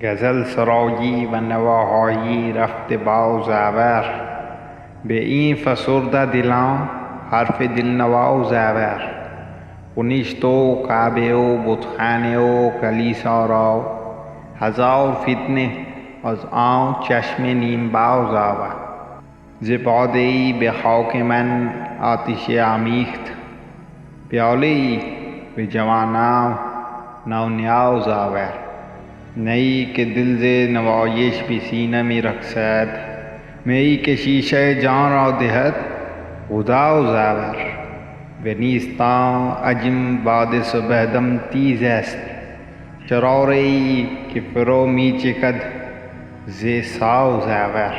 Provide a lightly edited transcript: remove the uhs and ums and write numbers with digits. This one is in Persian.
غزل سرایی و نواهایی رفته با زاور، به این فسرده دلان حرف دلنوا و زاور. کنشت و کعبه و بتخانه و کلیسا را، هزار فتنه از آن چشم نیم باز آور. ز باده ای به خاک من آتش آمیخت، پیاله ای به جوانان نونیاز آور. نی که دل ز نوایش به سینه می رقصد، می که شیشه جان را دهد خدا و زاور. و نیستان عجم باد صبحدم تیز است، شراره ای که فرو می چکد ز سا و زاور.